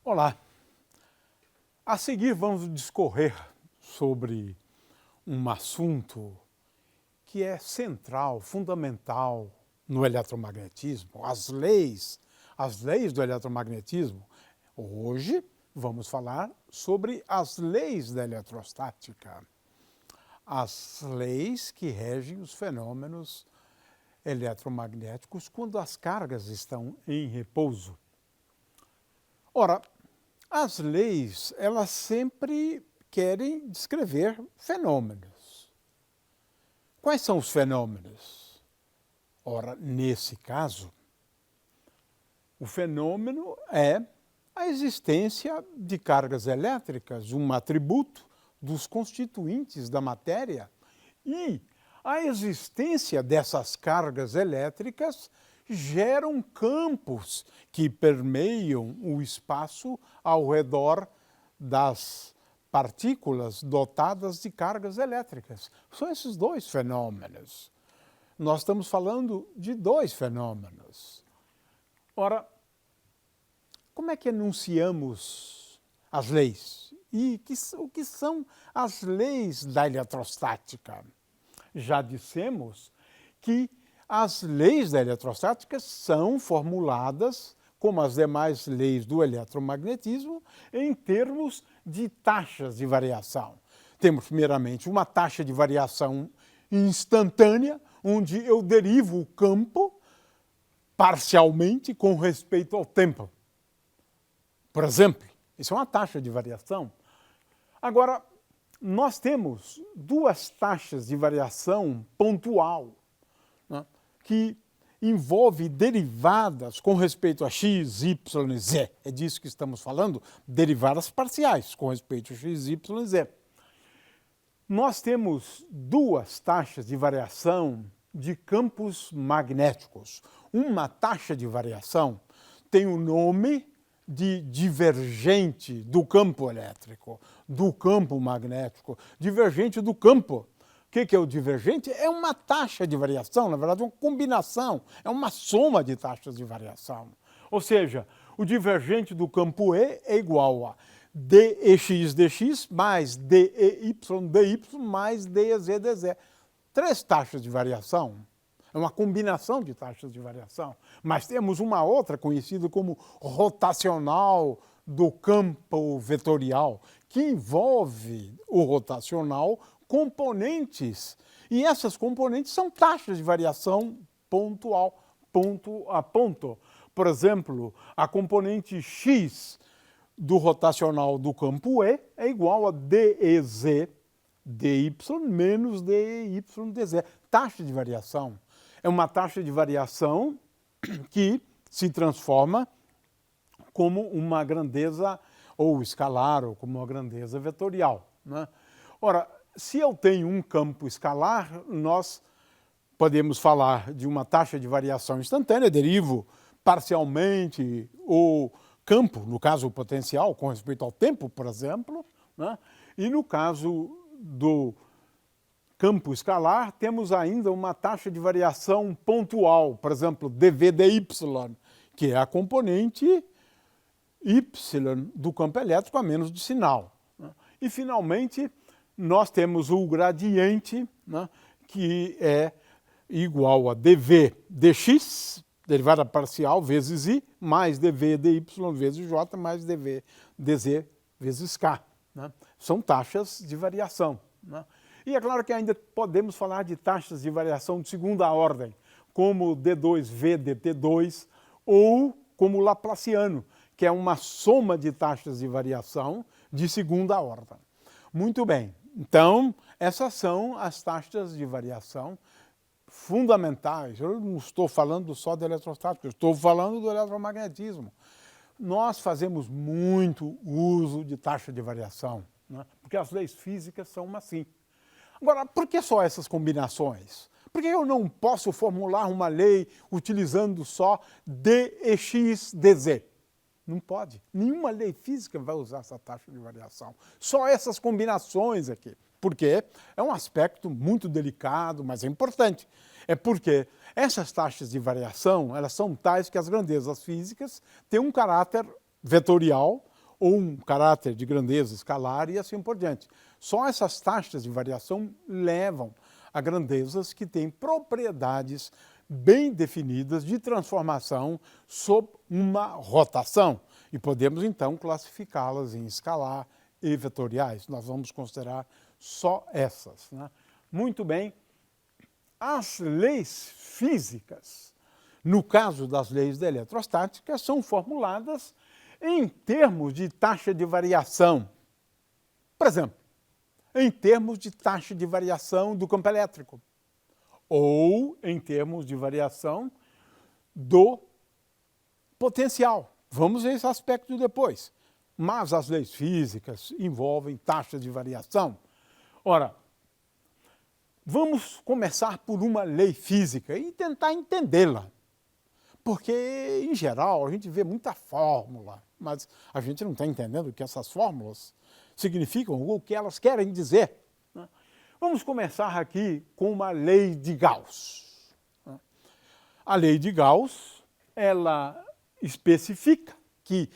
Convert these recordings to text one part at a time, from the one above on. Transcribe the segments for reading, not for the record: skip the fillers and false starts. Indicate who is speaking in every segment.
Speaker 1: Olá! A seguir vamos discorrer sobre um assunto que é central, fundamental no eletromagnetismo, as leis do eletromagnetismo. Hoje vamos falar sobre as leis da eletrostática, as leis que regem os fenômenos eletromagnéticos quando as cargas estão em repouso. Ora, as leis, elas sempre querem descrever fenômenos. Quais são os fenômenos? Ora, nesse caso, o fenômeno é a existência de cargas elétricas, um atributo dos constituintes da matéria, e a existência dessas cargas elétricas geram campos que permeiam o espaço ao redor das partículas dotadas de cargas elétricas. São esses dois fenômenos. Nós estamos falando de dois fenômenos. Ora, como é que enunciamos as leis? E o que são as leis da eletrostática? Já dissemos que as leis da eletrostática são formuladas, como as demais leis do eletromagnetismo, em termos de taxas de variação. Temos, primeiramente, uma taxa de variação instantânea, onde eu derivo o campo parcialmente com respeito ao tempo. Por exemplo, isso é uma taxa de variação. Agora, nós temos duas taxas de variação pontual, né, que envolve derivadas com respeito a x, y e z. É disso que estamos falando, derivadas parciais com respeito a x, y e z. Nós temos duas taxas de variação de campos magnéticos. Uma taxa de variação tem o nome de divergente do campo elétrico, do campo magnético, divergente do campo. O que é o divergente? É uma taxa de variação, na verdade, uma combinação, é uma soma de taxas de variação. Ou seja, o divergente do campo E é igual a dEx dx mais dEy dy mais dEz dz. Três taxas de variação. É uma combinação de taxas de variação. Mas temos uma outra conhecida como rotacional do campo vetorial, que envolve o rotacional componentes. E essas componentes são taxas de variação pontual, ponto a ponto. Por exemplo, a componente x do rotacional do campo E é igual a dEz dy menos dEy dz. Taxa de variação. É uma taxa de variação que se transforma como uma grandeza ou escalar, ou como uma grandeza vetorial, né? Ora, se eu tenho um campo escalar, nós podemos falar de uma taxa de variação instantânea, derivo parcialmente o campo, no caso o potencial, com respeito ao tempo, por exemplo, né? E no caso do campo escalar, temos ainda uma taxa de variação pontual, por exemplo, dV dy, que é a componente y do campo elétrico a menos de sinal. E, finalmente, nós temos o gradiente, né, que é igual a dV dx, derivada parcial, vezes i, mais dV dy vezes j, mais dV dz vezes k. Né? São taxas de variação. Né? E é claro que ainda podemos falar de taxas de variação de segunda ordem, como d2v dt2, ou como o laplaciano, que é uma soma de taxas de variação de segunda ordem. Muito bem, então essas são as taxas de variação fundamentais. Eu não estou falando só da eletrostática, eu estou falando do eletromagnetismo. Nós fazemos muito uso de taxa de variação, né? Porque as leis físicas são assim. Agora, por que só essas combinações? Por que eu não posso formular uma lei utilizando só dEx dz? Não pode. Nenhuma lei física vai usar essa taxa de variação. Só essas combinações aqui. Porque é um aspecto muito delicado, mas é importante. É porque essas taxas de variação, elas são tais que as grandezas físicas têm um caráter vetorial, ou um caráter de grandeza escalar e assim por diante. Só essas taxas de variação levam a grandezas que têm propriedades bem definidas de transformação sob uma rotação. E podemos, então, classificá-las em escalar e vetoriais. Nós vamos considerar só essas, né? Muito bem. As leis físicas, no caso das leis da eletrostática, são formuladas em termos de taxa de variação. Por exemplo, em termos de taxa de variação do campo elétrico, ou em termos de variação do potencial. Vamos ver esse aspecto depois. Mas as leis físicas envolvem taxas de variação. Ora, vamos começar por uma lei física e tentar entendê-la. Porque, em geral, a gente vê muita fórmula, mas a gente não está entendendo o que essas fórmulas significam, ou o que elas querem dizer. Vamos começar aqui com uma lei de Gauss. A lei de Gauss, ela especifica que,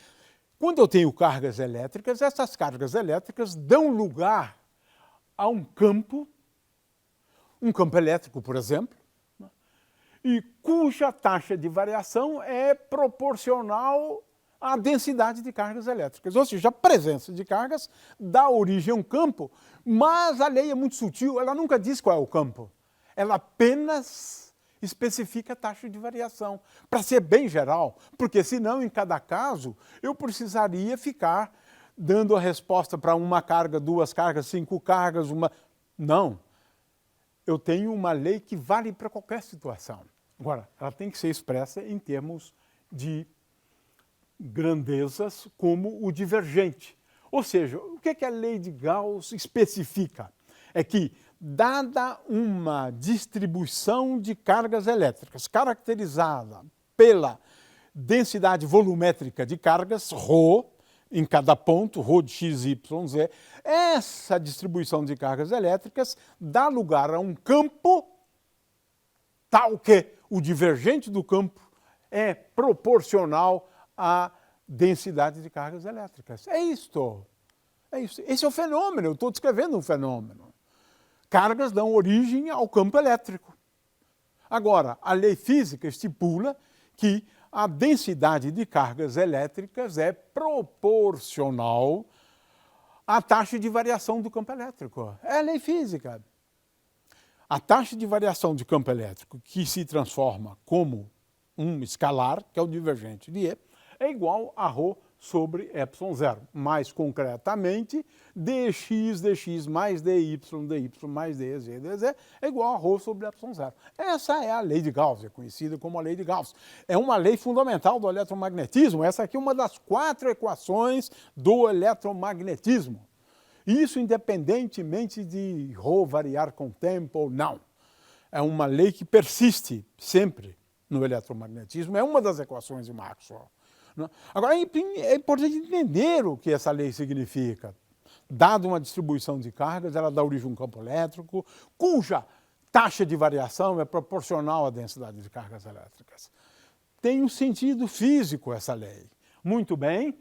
Speaker 1: quando eu tenho cargas elétricas, essas cargas elétricas dão lugar a um campo elétrico, por exemplo, e cuja taxa de variação é proporcional à densidade de cargas elétricas. Ou seja, a presença de cargas dá origem a um campo, mas a lei é muito sutil, ela nunca diz qual é o campo. Ela apenas especifica a taxa de variação, para ser bem geral, porque senão, em cada caso, eu precisaria ficar dando a resposta para uma carga, duas cargas, 5 cargas, uma... Não. Eu tenho uma lei que vale para qualquer situação. Agora, ela tem que ser expressa em termos de grandezas como o divergente. Ou seja, o que a lei de Gauss especifica? É que, dada uma distribuição de cargas elétricas caracterizada pela densidade volumétrica de cargas, ρ, em cada ponto, ρ de x, y, z, essa distribuição de cargas elétricas dá lugar a um campo tal que o divergente do campo é proporcional à densidade de cargas elétricas. É isto. É isso. Esse é o fenômeno, eu estou descrevendo um fenômeno. Cargas dão origem ao campo elétrico. Agora, a lei física estipula que a densidade de cargas elétricas é proporcional à taxa de variação do campo elétrico. É a lei física. A taxa de variação de campo elétrico, que se transforma como um escalar, que é o divergente de E, é igual a ρ sobre ε0. Mais concretamente, dx mais dy mais dz é igual a ρ sobre ε0. Essa é a lei de Gauss, é conhecida como a lei de Gauss. É uma lei fundamental do eletromagnetismo. Essa aqui é uma das 4 equações do eletromagnetismo. Isso independentemente de ρ variar com o tempo ou não. É uma lei que persiste sempre no eletromagnetismo. É uma das equações de Maxwell. Agora, é importante entender o que essa lei significa. Dada uma distribuição de cargas, ela dá origem a um campo elétrico, cuja taxa de variação é proporcional à densidade de cargas elétricas. Tem um sentido físico essa lei. Muito bem.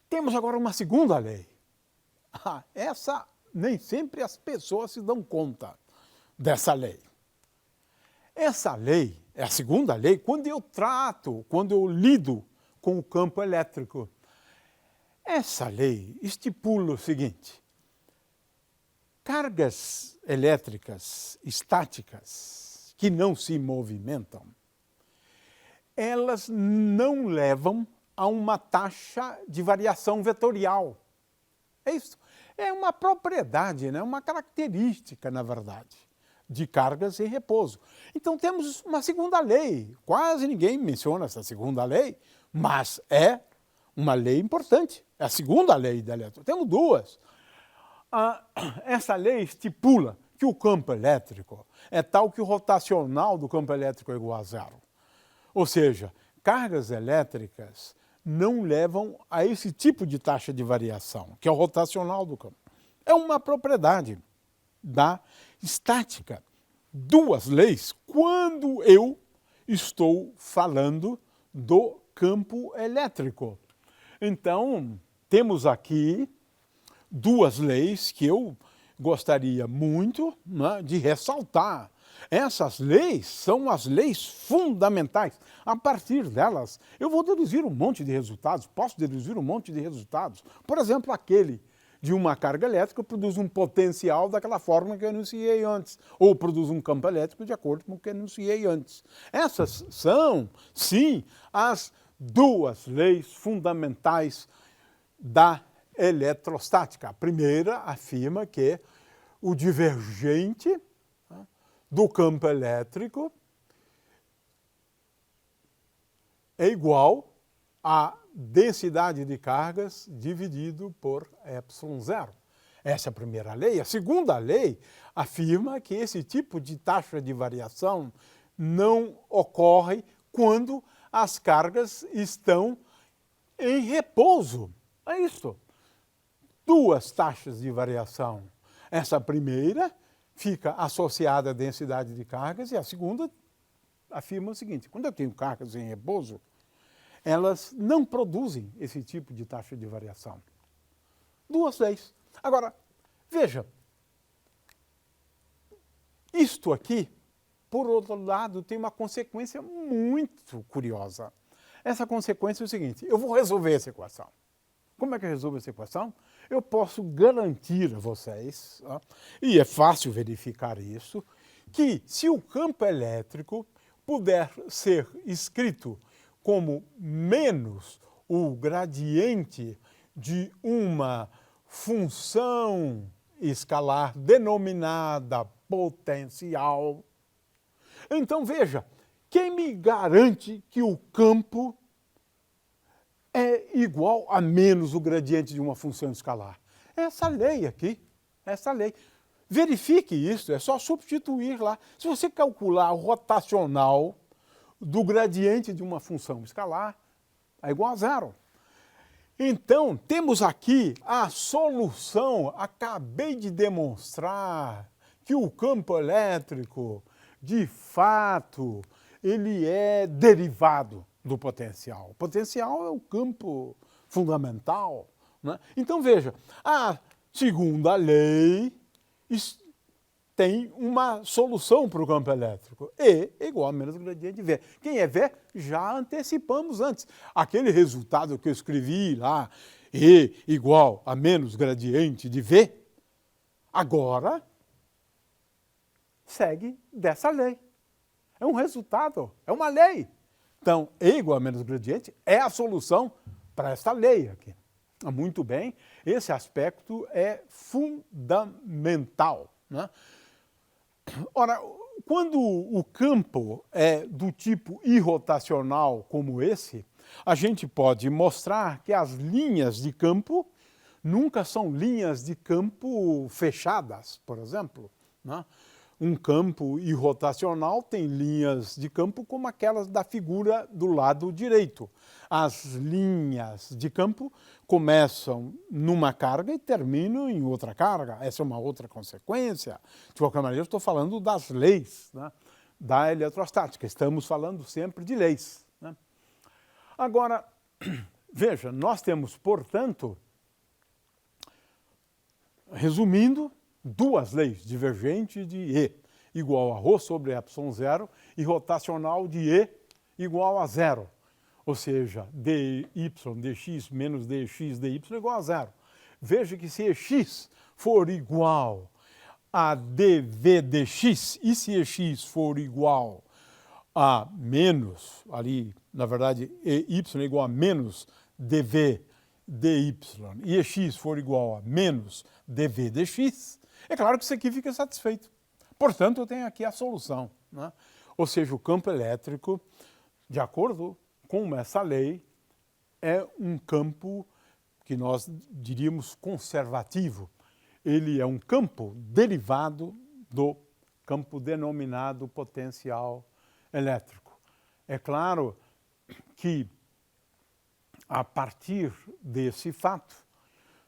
Speaker 1: Temos agora uma segunda lei. Essa, nem sempre as pessoas se dão conta dessa lei. Essa lei é a segunda lei quando eu lido com o campo elétrico. Essa lei estipula o seguinte: cargas elétricas estáticas que não se movimentam, elas não levam a uma taxa de variação vetorial. É isso. É uma propriedade, né? Uma característica, na verdade, de cargas em repouso. Então temos uma segunda lei. Quase ninguém menciona essa segunda lei, mas é uma lei importante. É a segunda lei da eletrônica. Temos duas. Essa lei estipula que o campo elétrico é tal que o rotacional do campo elétrico é igual a zero. Ou seja, cargas elétricas não levam a esse tipo de taxa de variação, que é o rotacional do campo. É uma propriedade da estática. Duas leis quando eu estou falando do campo elétrico. Então, temos aqui duas leis que eu gostaria muito, né, de ressaltar. Essas leis são as leis fundamentais. A partir delas, eu vou deduzir um monte de resultados, posso deduzir um monte de resultados. Por exemplo, aquele de uma carga elétrica produz um potencial daquela forma que eu enunciei antes, ou produz um campo elétrico de acordo com o que eu enunciei antes. Essas são, sim, as duas leis fundamentais da eletrostática. A primeira afirma que o divergente do campo elétrico é igual à densidade de cargas dividido por ε0. Essa é a primeira lei. A segunda lei afirma que esse tipo de taxa de variação não ocorre quando as cargas estão em repouso. É isso. Duas taxas de variação. Essa primeira fica associada à densidade de cargas e a segunda afirma o seguinte: quando eu tenho cargas em repouso, elas não produzem esse tipo de taxa de variação. Duas leis. Agora, veja, isto aqui, por outro lado, tem uma consequência muito curiosa. Essa consequência é o seguinte: eu vou resolver essa equação. Como é que eu resolvo essa equação? Eu posso garantir a vocês, e é fácil verificar isso, que se o campo elétrico puder ser escrito como menos o gradiente de uma função escalar denominada potencial, então veja, quem me garante que o campo é igual a menos o gradiente de uma função escalar? Essa lei aqui, essa lei. Verifique isso, é só substituir lá. Se você calcular o rotacional do gradiente de uma função escalar, é igual a zero. Então, temos aqui a solução. Acabei de demonstrar que o campo elétrico, de fato, ele é derivado do potencial. O potencial é o campo fundamental, né? Então, veja, a segunda lei tem uma solução para o campo elétrico. E igual a menos o gradiente de V. Quem é V, já antecipamos antes. Aquele resultado que eu escrevi lá, E igual a menos gradiente de V, agora segue dessa lei. É um resultado, é uma lei. Então, E igual a menos gradiente é a solução para esta lei aqui. Muito bem, esse aspecto é fundamental, né? Ora, quando o campo é do tipo irrotacional como esse, a gente pode mostrar que as linhas de campo nunca são linhas de campo fechadas, por exemplo, né? Um campo irrotacional tem linhas de campo como aquelas da figura do lado direito. As linhas de campo começam numa carga e terminam em outra carga. Essa é uma outra consequência. De qualquer maneira, eu estou falando das leis, né, da eletrostática. Estamos falando sempre de leis, né? Agora, veja, nós temos, portanto, resumindo, duas leis divergentes de E igual a ρ sobre ε0 e rotacional de E igual a zero. Ou seja, dy dx menos dx dy igual a zero. Veja que se Ex for igual a dv dx e se Ex for igual a menos, ali, na verdade, y é igual a menos dv dy e Ex for igual a menos dv dx, é claro que isso aqui fica satisfeito. Portanto, eu tenho aqui a solução, né? Ou seja, o campo elétrico, de acordo com essa lei, é um campo que nós diríamos conservativo. Ele é um campo derivado do campo denominado potencial elétrico. É claro que, a partir desse fato,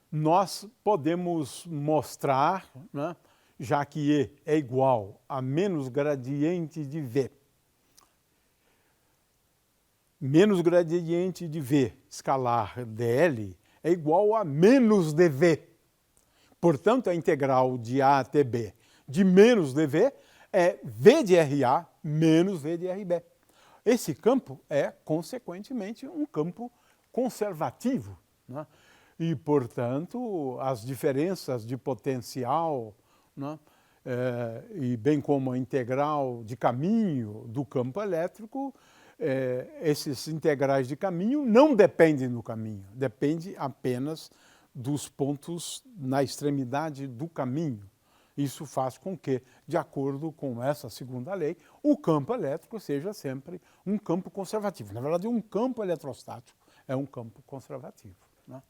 Speaker 1: nós podemos mostrar, né, já que E é igual a menos gradiente de V, menos gradiente de V escalar dl é igual a menos dv. Portanto, a integral de A até B de menos dv é V de RA menos V de RB. Esse campo é, consequentemente, um campo conservativo, né? E, portanto, as diferenças de potencial, né, e bem como a integral de caminho do campo elétrico, esses integrais de caminho não dependem do caminho, depende apenas dos pontos na extremidade do caminho. Isso faz com que, de acordo com essa segunda lei, o campo elétrico seja sempre um campo conservativo. Na verdade, um campo eletrostático é um campo conservativo, né?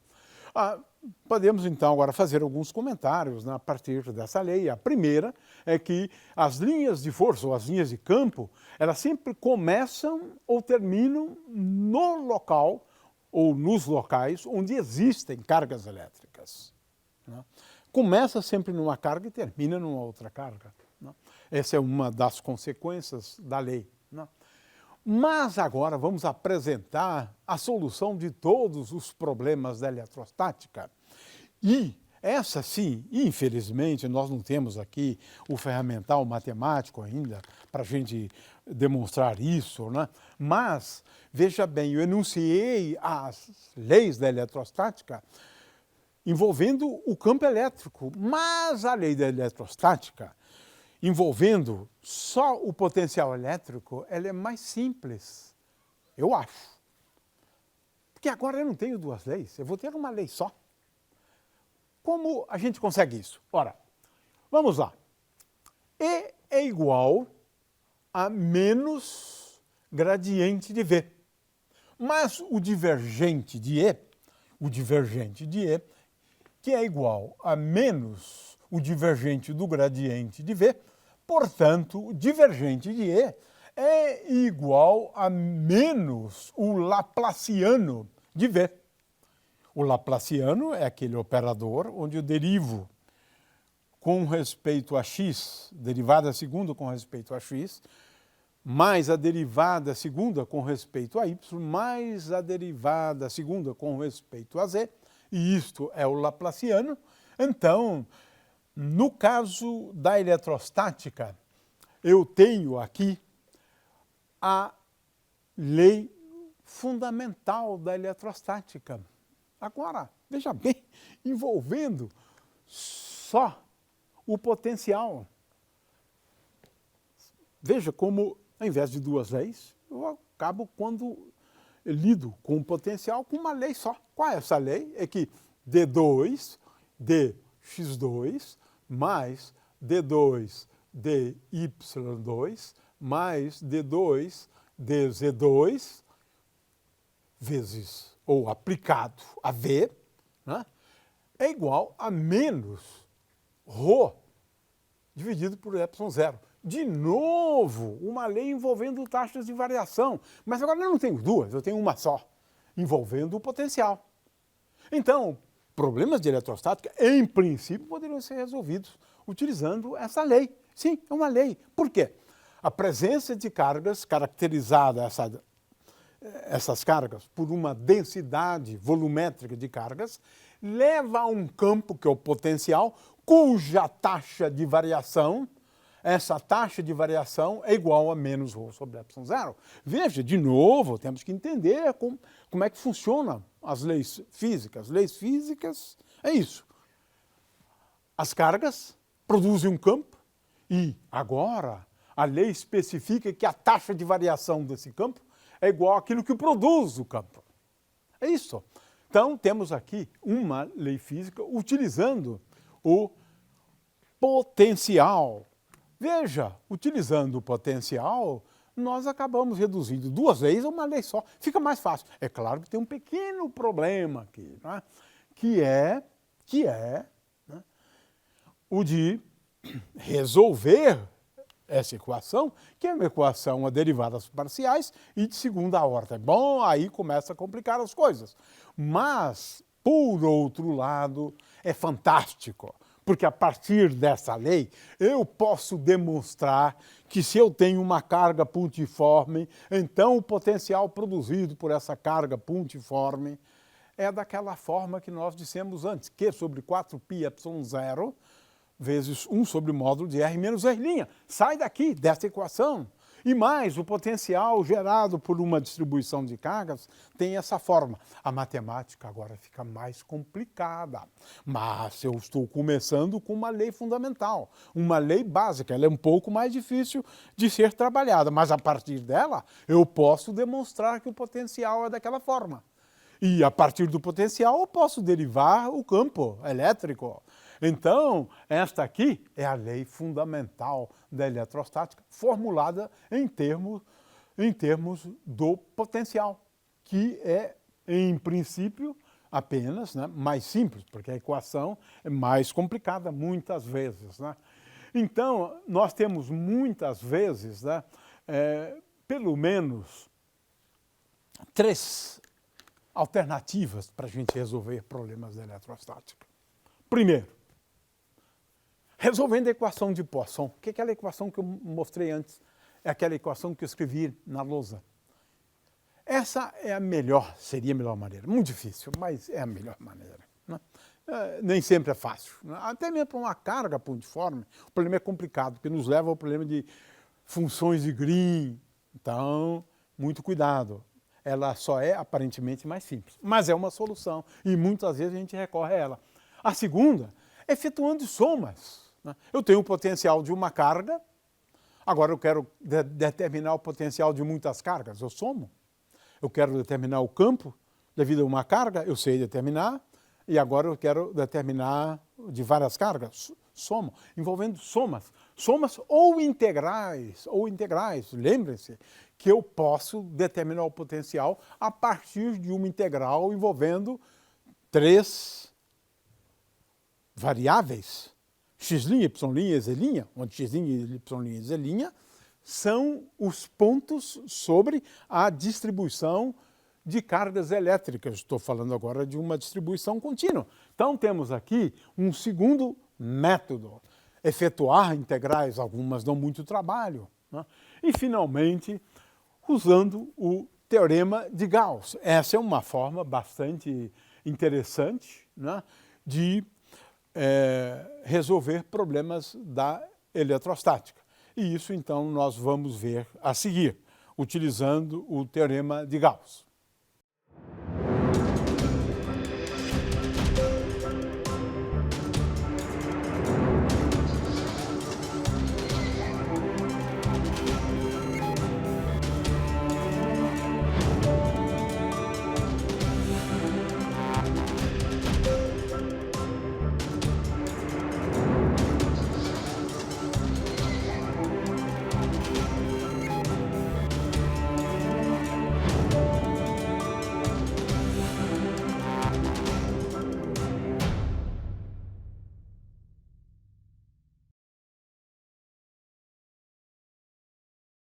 Speaker 1: Podemos, então, agora fazer alguns comentários, né, a partir dessa lei. A primeira é que as linhas de força ou as linhas de campo, elas sempre começam ou terminam no local ou nos locais onde existem cargas elétricas, né? Começa sempre numa carga e termina numa outra carga, né? Essa é uma das consequências da lei, né? Mas agora vamos apresentar a solução de todos os problemas da eletrostática. E essa sim, infelizmente, nós não temos aqui o ferramental matemático ainda para a gente demonstrar isso, né? Mas, veja bem, eu enunciei as leis da eletrostática envolvendo o campo elétrico, mas a lei da eletrostática envolvendo só o potencial elétrico, ela é mais simples, eu acho. Porque agora eu não tenho duas leis, eu vou ter uma lei só. Como a gente consegue isso? Ora, vamos lá. E é igual a menos gradiente de V. Mas o divergente de E, que é igual a menos o divergente do gradiente de V, portanto, o divergente de E é igual a menos o laplaciano de V. O laplaciano é aquele operador onde eu derivo com respeito a x, derivada segunda com respeito a x, mais a derivada segunda com respeito a y, mais a derivada segunda com respeito a z, e isto é o laplaciano. Então, no caso da eletrostática, eu tenho aqui a lei fundamental da eletrostática. Agora, veja bem, envolvendo só o potencial. Veja como, ao invés de duas leis, eu acabo, quando lido com o potencial, com uma lei só. Qual é essa lei? É que D2, dx2, mais D2, dy2, mais D2, dz2, vezes, ou aplicado a V, né, é igual a menos ρ dividido por ε0. De novo, uma lei envolvendo taxas de variação. Mas agora eu não tenho duas, eu tenho uma só, envolvendo o potencial. Então, problemas de eletrostática, em princípio, poderiam ser resolvidos utilizando essa lei. Sim, é uma lei. Por quê? A presença de cargas, caracterizada essas cargas por uma densidade volumétrica de cargas, leva a um campo, que é o potencial, cuja taxa de variação, essa taxa de variação é igual a menos ρ sobre ε0. Veja, de novo, temos que entender como é que funcionam as leis físicas. Leis físicas é isso. As cargas produzem um campo e, agora, a lei especifica que a taxa de variação desse campo é igual àquilo que produz o campo. É isso. Então, temos aqui uma lei física utilizando o potencial. Veja, utilizando o potencial, nós acabamos reduzindo duas leis a uma lei só. Fica mais fácil. É claro que tem um pequeno problema aqui, né? que é né, o de resolver essa equação, que é uma equação a derivadas parciais e de segunda ordem. Bom, aí começa a complicar as coisas. Mas, por outro lado, é fantástico, Porque a partir dessa lei, eu posso demonstrar que se eu tenho uma carga pontiforme, então o potencial produzido por essa carga pontiforme é daquela forma que nós dissemos antes, Q sobre 4πε0 vezes 1 sobre o módulo de R menos R'. Sai daqui, dessa equação. E mais, o potencial gerado por uma distribuição de cargas tem essa forma. A matemática agora fica mais complicada, mas eu estou começando com uma lei fundamental, uma lei básica. Ela é um pouco mais difícil de ser trabalhada, mas a partir dela eu posso demonstrar que o potencial é daquela forma. E a partir do potencial eu posso derivar o campo elétrico. Então, esta aqui é a lei fundamental da eletrostática, formulada em termos do potencial, que é, em princípio, apenas mais simples, porque a equação é mais complicada muitas vezes. Então, nós temos muitas vezes, pelo menos, 3 alternativas para a gente resolver problemas da eletrostática. Primeiro, resolvendo a equação de Poisson, que é aquela equação que eu mostrei antes, é aquela equação que eu escrevi na lousa. Essa é a melhor, seria a melhor maneira. Muito difícil, mas é a melhor maneira. Nem sempre é fácil. Até mesmo para uma carga pontiforme, o problema é complicado, porque nos leva ao problema de funções de Green. Então, muito cuidado. Ela só é aparentemente mais simples, mas é uma solução e muitas vezes a gente recorre a ela. A segunda, efetuando somas. Eu tenho o potencial de uma carga, agora eu quero determinar o potencial de muitas cargas, eu somo. Eu quero determinar o campo devido a uma carga, eu sei determinar, e agora eu quero determinar de várias cargas, somo, envolvendo somas. Somas ou integrais, lembrem-se que eu posso determinar o potencial a partir de uma integral envolvendo 3 variáveis, x', y' e z', onde x', y' e z' são os pontos sobre a distribuição de cargas elétricas. Estou falando agora de uma distribuição contínua. Então temos aqui um segundo método, efetuar integrais, algumas dão muito trabalho. E finalmente, usando o teorema de Gauss. Essa é uma forma bastante interessante de resolver problemas da eletrostática. E isso, então, nós vamos ver a seguir, utilizando o teorema de Gauss.